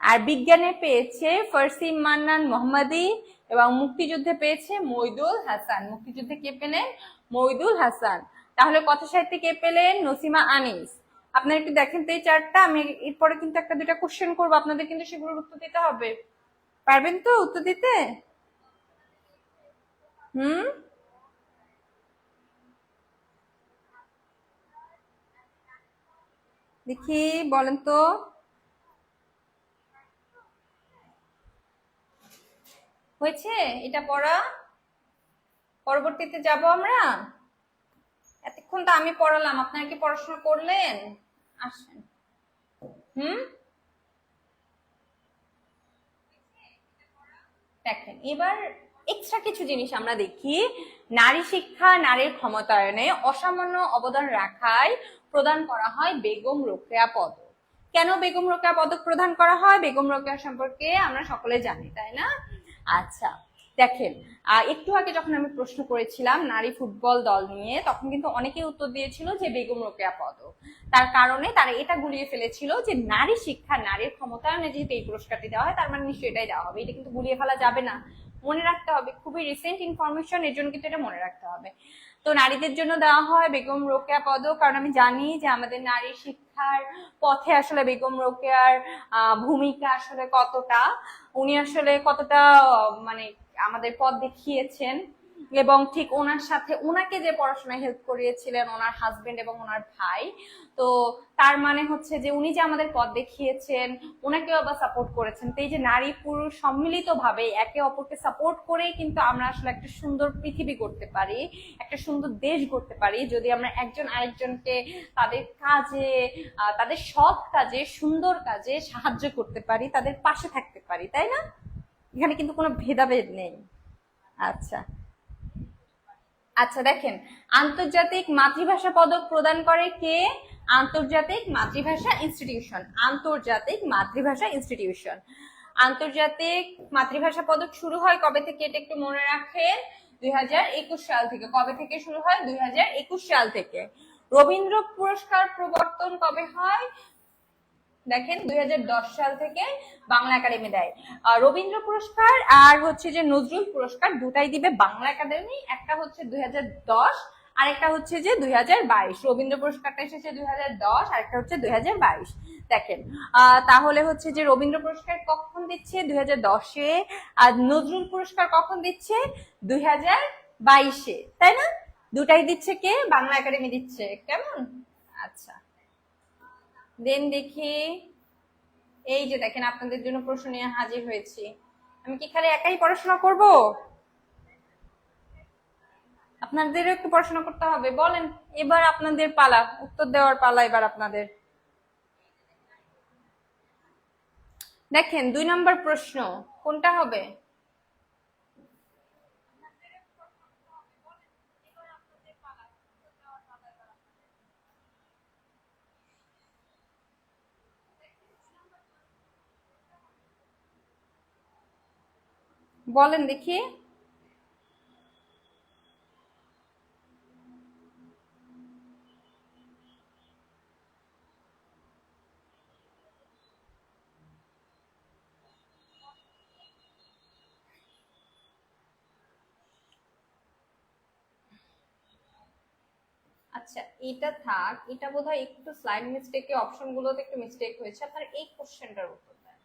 আর বিজ্ঞানে পেয়েছে ফারসিম মান্নান মোহাম্মদী, এবং মুক্তিযুদ্ধে পেয়েছে মইদুল হাসান। মুক্তিযুদ্ধে কে পেলেন? মইদুল হাসান। তাহলে কথা সাহিত্যে কে পেলেন? নসিমা আনিস। আপনারা একটু দেখেন তো এই চারটা। আমি এরপরে কিন্তু একটা দুইটা কোশ্চেন করবো, আপনাদের কিন্তু সেগুলোর উত্তর দিতে হবে। পারবেন তো উত্তর দিতে? হুম, দেখি বলেন তো। হয়েছে এটা পড়া? পরবর্তীতে যাব আমরা। এতক্ষণ তো আমি পড়ালাম, আপনারা কি পড়াশোনা করলেন? আসেন। হুম, দেখেন এবার এক্সট্রা কিছু জিনিস আমরা দেখি। নারী শিক্ষা, নারীর ক্ষমতায়নে অসামান্য অবদান রাখায় প্রদান করা হয় বেগম রোকেয়া পদক। কেন বেগম রোকেয়া পদক প্রদান করা হয়? বেগম রোকেয়া সম্পর্কে আমরা সকলে জানি, তাই না? আচ্ছা দেখেন একটু আগে যখন আমি প্রশ্ন করেছিলাম নারী ফুটবল দল নিয়ে, তখন কিন্তু অনেকেই উত্তর দিয়েছিল যে বেগম রোকেয়া পদক। তার কারণে তারা এটা গুলিয়ে ফেলেছিল যে নারী শিক্ষা, নারীর ক্ষমতায়নে যেহেতু এই পুরস্কারটি দেওয়া হয় তার মানে নিশ্চয়ই এটাই দেওয়া হবে। এটা কিন্তু গুলিয়ে ফেলা যাবে না, মনে রাখতে হবে। খুবই রিসেন্ট ইনফরমেশন, এর জন্য কিন্তু এটা মনে রাখতে হবে। তো নারীদের জন্য দেওয়া হয় বেগম রোকেয়া পদক, কারণ আমি জানি যে আমাদের নারী শিক্ষার পথে আসলে বেগম রোকেয়ার ভূমিকা আসলে কতটা, উনি আসলে কতটা মানে আমাদের পথ দেখিয়েছেন। এবং ঠিক ওনার সাথে ওনাকে যে পড়াশোনায় হেল্প করিয়েছিলেন ওনার হাজবেন্ড এবং ওনার ভাই। তো তার মানে হচ্ছে যে উনি যে আমাদের পথ দেখিয়েছেন, ওনাকেও আবার সাপোর্ট করেছেন। তো এই যে নারী পুরুষ সম্মিলিত ভাবে একে অপরকে সাপোর্ট করেই কিন্তু আমরা আসলে একটা সুন্দর পৃথিবী করতে পারি, একটা সুন্দর দেশ করতে পারি, যদি আমরা একজন আরেকজনকে তাদের কাজে, তাদের সৎ কাজে, সুন্দর কাজে সাহায্য করতে পারি, তাদের পাশে থাকতে পারি, তাই না? এখানে কিন্তু কোনো ভেদাভেদ নেই। আচ্ছা আচ্ছা দেখেন, আন্তর্জাতিক মাতৃভাষা পদক প্রদান করে কে? আন্তর্জাতিক মাতৃভাষা ইনস্টিটিউশন। আন্তর্জাতিক মাতৃভাষা ইনস্টিটিউশন। আন্তর্জাতিক মাতৃভাষা পদক শুরু হয় কবে থেকে? এটা একটু মনে রাখেন, 2021 সাল থেকে। কবে থেকে শুরু হয়? 2021 সাল থেকে। রবীন্দ্র পুরস্কার প্রবর্তন কবে হয়? দেখেন 2010 সাল থেকে বাংলা একাডেমি দেয় রবীন্দ্র পুরস্কার, আর হচ্ছে যে নজরুল পুরস্কার দুটাই দিবে বাংলা একাডেমি। একটা হচ্ছে 2010 আর একটা হচ্ছে যে 2022। রবীন্দ্র পুরস্কারটা এসেছে 2010 আর একটা হচ্ছে 2022। দেখেন তাহলে হচ্ছে যে রবীন্দ্র পুরস্কার কখন দিচ্ছে? 2010-এ। আর নজরুল পুরস্কার কখন দিচ্ছে? 2022-এ, তাই না? দুটাই দিচ্ছে কে? বাংলা একাডেমি দিচ্ছে। কেমন? আচ্ছা দেন দেখি, এই যে দেখেন আপনাদের জন্য প্রশ্ন নিয়ে হাজির হয়েছি। আমি কি খালি একাই পড়াশোনা করব? আপনাদেরও একটু পড়াশোনা করতে হবে। বলেন, এবার আপনাদের পালা, উত্তর দেওয়ার পালা এবার আপনাদের। দেখেন 2 নম্বর প্রশ্ন কোনটা হবে? বলেন দেখি। আচ্ছা এটা থাক, এটা বোধহয় একটু স্লাইড মিস্টেকে, অপশন গুলোতে একটু মিস্টেক হয়েছে। আপনারা এই কোশ্চেনটার উত্তর দেন।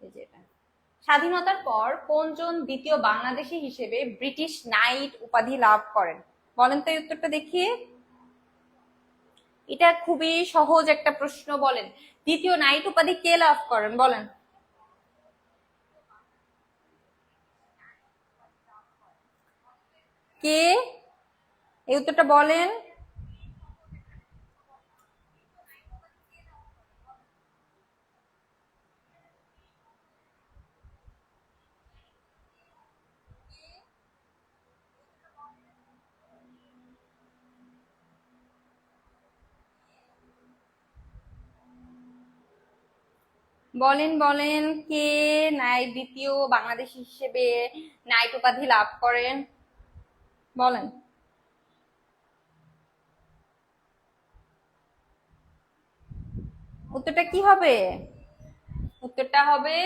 এই যে এটা, স্বাধীনতার পর কোনজন দ্বিতীয় বাংলাদেশী হিসেবে ব্রিটিশ নাইট উপাধি লাভ করেন? বলেন তো এই উত্তরটা দেখি। এটা খুবই সহজ একটা প্রশ্ন। বলেন দ্বিতীয় নাইট উপাধি কে লাভ করেন? বলেন। কে? এই উত্তরটা বলেন। বলেন বলেন, কে নাইট দ্বিতীয় বাংলাদেশী হিসেবে নাইট উপাধি লাভ করেন? বলেন। উত্তরটা কি হবে? উত্তরটা হবে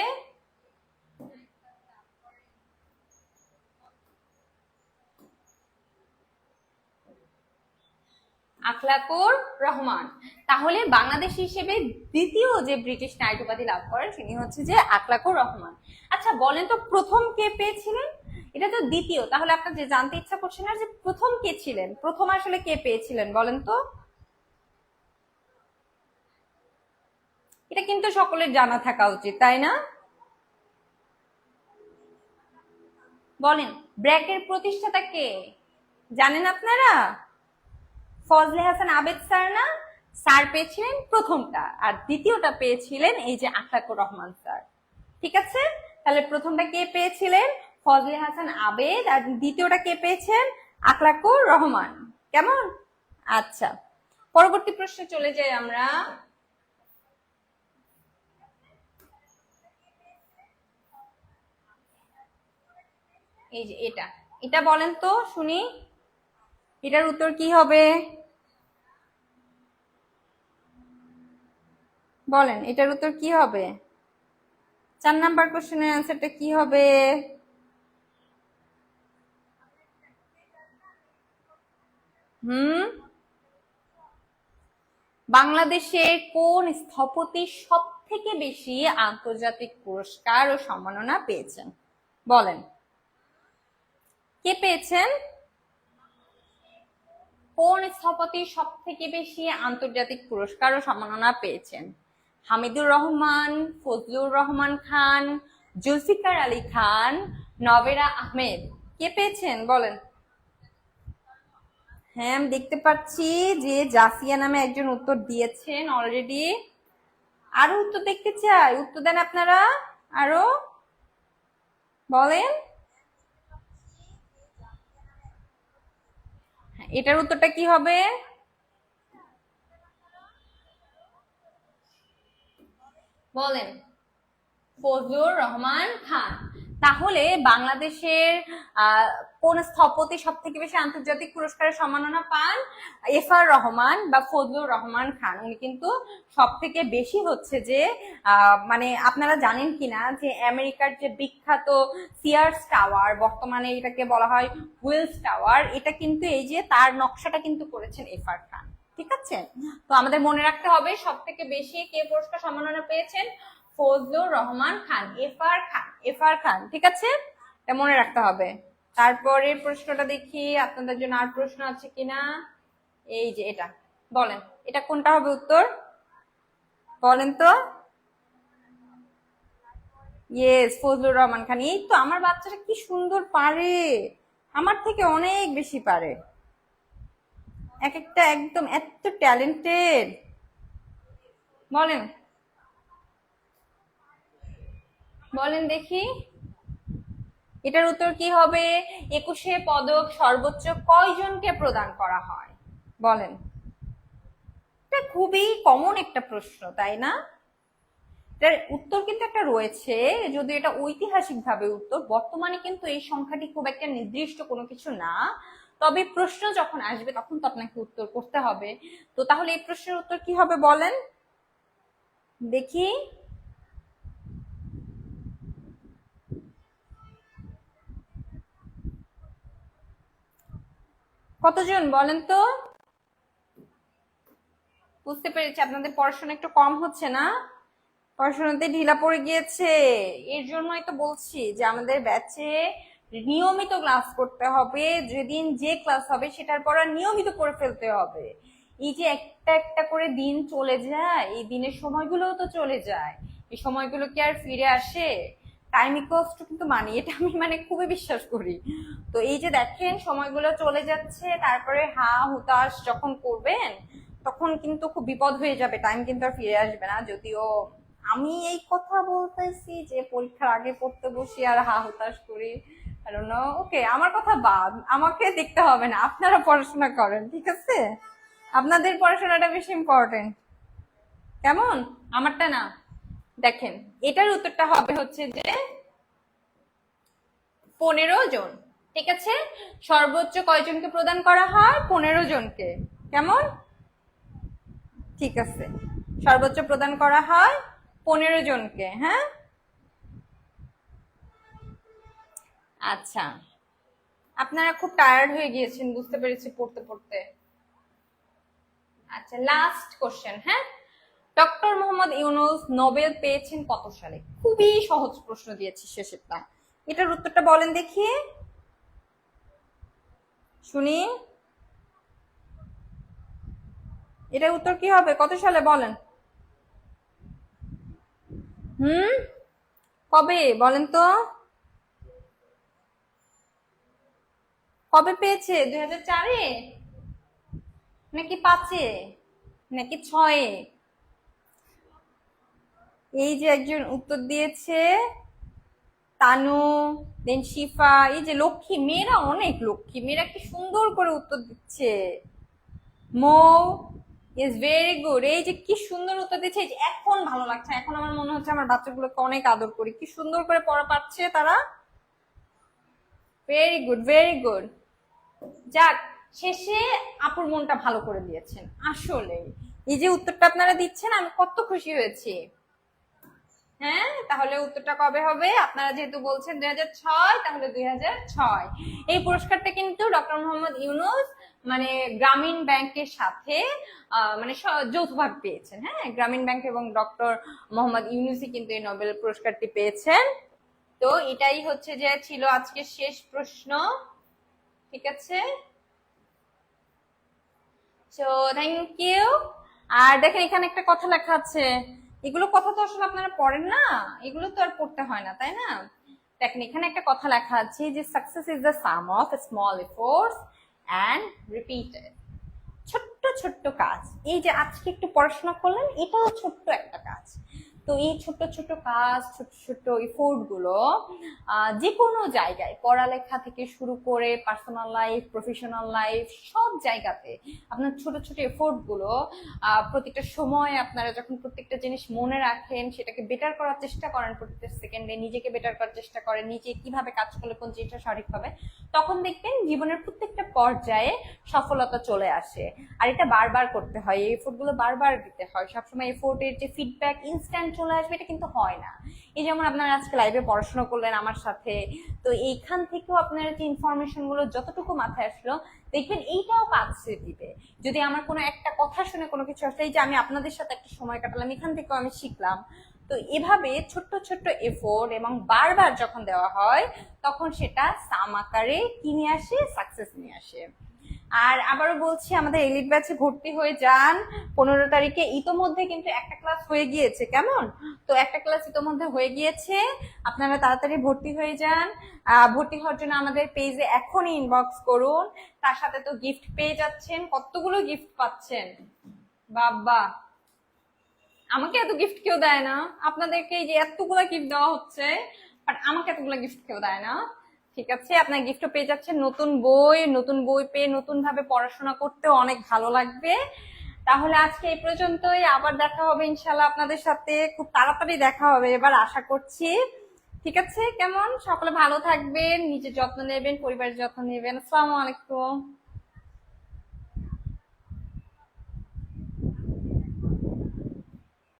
আখলাকুর রহমান। তাহলে বাংলাদেশ হিসেবে দ্বিতীয় যে ব্রিটিশ নাইট উপাধি লাভ করেন তিনি হচ্ছে যে আখলাকুর রহমান। আচ্ছা বলেন তো প্রথম কে পেয়েছিলেন? এটা তো দ্বিতীয়, তাহলে আপনার যে জানতে ইচ্ছা করছে না যে প্রথম কে ছিলেন, প্রথম আসলে কে পেয়েছিলেন বলেন তো? এটা কিন্তু সকলের জানা থাকা উচিত, তাই না? বলেন ব্র্যাকের প্রতিষ্ঠাতা কে? জানেন আপনারা? ফজলে হাসান আবেদ স্যার না? স্যার পেয়েছিলেন প্রথমটা, আর দ্বিতীয়টা পেয়েছিলেন এই যে আখলাকুর রহমান স্যার। ঠিক আছে, তাহলে প্রথমটা কে পেয়েছিলেন? ফজলে হাসান আবেদ। আর দ্বিতীয়টা কে পেয়েছেন? আখলাকুর রহমান। কেমন? আচ্ছা পরবর্তী প্রশ্নে চলে যাই আমরা। এই যে এটা, এটা বলেন তো শুনি, এটার উত্তর কি হবে? বলেন এটার উত্তর কি হবে? 4 নাম্বার কোশ্চেনের অ্যান্সারটা কি হবে? হুম, বাংলাদেশের কোন স্থপতি সব থেকে বেশি আন্তর্জাতিক পুরস্কার ও সম্মাননা পেয়েছেন? বলেন কে পেয়েছেন? কোন স্থপতি সব থেকে বেশি আন্তর্জাতিক পুরস্কার ও সম্মাননা পেয়েছেন? হামিদুর রহমান, ফজলুর রহমান খান, জুলফিকার আলী খান, নভেরা আহমেদ। কে পেয়েছেন বলেন? হ্যাঁ আমি দেখতে পাচ্ছি যে জাসিয়া নামে একজন উত্তর দিয়েছেন অলরেডি। আরো উত্তর দেখতে চাই, উত্তর দেন আপনারা আরো। বলেন। এটার উত্তরটা কি হবে? বলেন। ফজলুর রহমান খান। তাহলে বাংলাদেশের কোন স্থপতি সব থেকে বেশি আন্তর্জাতিক পুরস্কারের সম্মাননা পান? এফ আর রহমান বা ফজলুর রহমান খান। উনি কিন্তু সব থেকে বেশি হচ্ছে যে মানে আপনারা জানেন কিনা যে আমেরিকার যে বিখ্যাত সিয়ার্স টাওয়ার, বর্তমানে এটাকে বলা হয় হুইলস টাওয়ার, এটা কিন্তু এই যে তার নকশাটা কিন্তু করেছেন এফ আর খান। ঠিক আছে, তো আমাদের মনে রাখতে হবে সব থেকে বেশি কে পুরস্কার সম্মাননা পেয়েছেন? ফজলুর রহমান খান, এফ আর খান। ঠিক আছে, এটা মনে রাখতে হবে। তারপরে প্রশ্নটা দেখি আপনাদের জন্য আর প্রশ্ন আছে কিনা। এই যে এটা, বলেন এটা কোনটা হবে উত্তর? বলেন তো। ইয়েস, ফজলুর রহমান খান। এই তো, আমার বাচ্চাটা কি সুন্দর পারে, আমার থেকে অনেক বেশি পারে, এক একটা একদম এত ট্যালেন্টেড। বলেন, বলেন দেখি এটার উত্তর কি হবে? 21 পদক সর্বোচ্চ কয়জনকে প্রদান করা হয়? বলেন। এটা খুবই কমন একটা প্রশ্ন, তাই না? এটার উত্তর কিন্তু একটা রয়েছে, যদি এটা ঐতিহাসিক ভাবে উত্তর, বর্তমানে কিন্তু এই সংখ্যাটি খুব একটা নির্দিষ্ট কোনো কিছু না, তবে প্রশ্ন যখন আসবে তখন তো আপনাকে উত্তর করতে হবে। তো তাহলে এই প্রশ্নের উত্তর কি হবে বলেন দেখি। কতজন বলেন তো? বুঝতে পেরেছি আপনাদের পড়াশোনা একটু কম হচ্ছে না, পড়াশোনাতে ঢিলা পড়ে গিয়েছে। এর জন্যই তো বলছি যে আমাদের ব্যাচে নিয়মিত ক্লাস করতে হবে, যেদিন যে ক্লাস হবে সেটার পর নিয়মিত করে ফেলতে হবে। এই যে একটা একটা করে দিন চলে যায়, এই দিনের সময়গুলোও তো চলে যায়, এই সময়গুলো কি আর ফিরে আসে? টাইম ইকুয়ালস টু কিন্তু মানি, এটা আমি মানে খুবই বিশ্বাস করি। তো এই যে দেখেন সময়গুলো চলে যাচ্ছে, তারপরে হা হুতাশ যখন করবেন তখন কিন্তু খুব বিপদ হয়ে যাবে, টাইম কিন্তু আর ফিরে আসবে না। যদিও আমি এই কথা বলতেছি যে পরীক্ষার আগে পড়তে বসি আর হা হুতাশ করি, ওকে আমার কথা বাদ, আমাকে দেখতে হবে না, আপনারা পড়াশোনা করেন, ঠিক আছে? আপনাদের পড়াশোনাটা বেশি ইম্পর্টেন্ট, কেমন? আমারটা না। দেখেন, এটার উত্তরটা হবে হচ্ছে যে 15 জন। ঠিক আছে, সর্বোচ্চ কয়জনকে প্রদান করা হয়? 15 জনকে। কেমন? ঠিক আছে, সর্বোচ্চ প্রদান করা হয় 15 জনকে। হ্যাঁ, আচ্ছা, আপনারা খুব টায়ার্ড হয়ে গিয়েছেন বুঝতে পেরেছি পড়তে পড়তে। আচ্ছা, লাস্ট কোশ্চেন। হ্যাঁ, ডক্টর মোহাম্মদ ইউনূস নোবেল পেয়েছেন কত সালে? খুবই সহজ প্রশ্ন দিয়েছি শেষেরটা, এটার উত্তরটা বলেন দেখি শুনি। এটার উত্তর কি হবে, কত সালে বলেন? কবে বলেন তো? কবে পেয়েছে? 2004-এ নাকি 5-এ নাকি 6-এ? এই যে একজন উত্তর দিয়েছে, তানু, দেন শিফা, এই যে লক্ষ্মী মেয়েরা, অনেক লক্ষ্মী মেয়েরা কি সুন্দর করে উত্তর দিচ্ছে। মো ইজ ভেরি গুড, এই যে কি সুন্দর উত্তর দিচ্ছে, এই যে এখন ভালো লাগছে, এখন আমার মনে হচ্ছে আমার বাচ্চাগুলোকে অনেক আদর করি, কি সুন্দর করে পড়া পাচ্ছে তারা। Very good, very good. যাক, শেষে আপুর মনটা ভালো করে দিয়েছেন আসলে, এই যে উত্তরটা আপনারা দিচ্ছেন আমি কত খুশি হয়েছি। হ্যাঁ, তাহলে উত্তরটা কবে হবে? আপনারা যেহেতু বলছেন 2006, তাহলে 2006। এই পুরস্কারটা কিন্তু ডক্টর মোহাম্মদ ইউনূস মানে গ্রামীণ ব্যাংকের সাথে মানে যৌথভাবে পেয়েছেন। হ্যাঁ, গ্রামীণ ব্যাংক এবং ডক্টর মোহাম্মদ ইউনূসই কিন্তু এই নোবেল পুরস্কারটি পেয়েছেন। তো এটাই হচ্ছে যে ছিল আজকে শেষ প্রশ্ন। ঠিক আছে, সো থ্যাংক ইউ। আর দেখেন এখানে একটা কথা লেখা আছে, এগুলো কথা তো আসলে আপনারা পড়েন না, এগুলো তো আর পড়তে হয় না, তাই না? দেখেন এখানে একটা কথা লেখা আছে যে success is the some of small efforts and repeated. ছোট্ট ছোট্ট কাজ, এই যে আজকে একটু পড়াশোনা করলেন, এটাও ছোট্ট একটা কাজ। তো এই ছোট্ট ছোট্ট কাজ, ছোট্ট ছোট্ট এফোর্ট গুলো যে কোনো জায়গায়, পড়ালেখা থেকে শুরু করে পার্সোনাল লাইফ, প্রফেশনাল লাইফ, সব জায়গাতে আপনার ছোট ছোট এফোর্ট গুলো প্রত্যেকটা সময় আপনারা যখন প্রত্যেকটা জিনিস মনে রাখেন, সেটাকে বেটার করার চেষ্টা করেন, প্রত্যেকটা সেকেন্ডে নিজেকে বেটার করার চেষ্টা করেন, নিজে কিভাবে কাজ করলে কোন জিনিসটা সঠিক হবে, তখন দেখবেন জীবনের প্রত্যেকটা পর্যায়ে সফলতা চলে আসে। আর এটা বারবার করতে হয়, এই এফোর্ট গুলো বারবার দিতে হয়। সবসময় এফোর্টের যে ফিডব্যাক ইনস্ট্যান্ট চলে আসবে এটা কিন্তু হয় না। এই যেমন আপনারা আজকে লাইভে পড়াশোনা করলেন আমার সাথে, তো এইখান থেকেও আপনার যে ইনফরমেশন গুলো যতটুকু মাথায় আসলো, দেখবেন এইটাও কাজে দিবে। যদি আমার কোনো একটা কথা শুনে কোনো কিছু আসলে, এই যে আমি আপনাদের সাথে একটা সময় কাটালাম, এখান থেকেও আমি শিখলাম। তো এভাবে ছোট্ট ছোট্ট এফোর্ট এবং বারবার যখন দেওয়া হয়, তখন সেটা সাম আকারে কি নিয়ে আসে, সাকসেস নিয়ে আসে। আর আবারও বলছি, আমাদের এলিট ব্যাচে ভর্তি হয়ে যান 15 তারিখে। ইতোমধ্যে কিন্তু একটা ক্লাস হয়ে গিয়েছে, কেমন? তো একটা ক্লাস ইতোমধ্যে হয়ে গিয়েছে, আপনারা তাড়াতাড়ি ভর্তি হয়ে যান। ভর্তি হওয়ার জন্য আমাদের পেজে এখনই ইনবক্স করুন। তার সাথে তো গিফট পেয়ে যাচ্ছেন, কতগুলো গিফট পাচ্ছেন, বাবা! আমাকে এত গিফট কেউ দেয় না। আপনাদেরকে এই যে এতগুলো গিফট দেওয়া হচ্ছে, বাট আমাকে এতগুলো গিফট কেউ দেয় না। ঠিক আছে, আপনার গিফটও পেয়ে যাচ্ছেন, নতুন বই পেয়ে নতুন ভাবে পড়াশোনা করতেও অনেক ভালো লাগবে। তাহলে আজকে এই পর্যন্তই, আবার দেখা হবে ইনশাল্লাহ আপনাদের সাথে, খুব তাড়াতাড়ি দেখা হবে এবার আশা করছি। ঠিক আছে, কেমন? সকলে ভালো থাকবেন, নিজের যত্ন নেবেন, পরিবারের যত্ন নেবেন। আসসালামু আলাইকুম।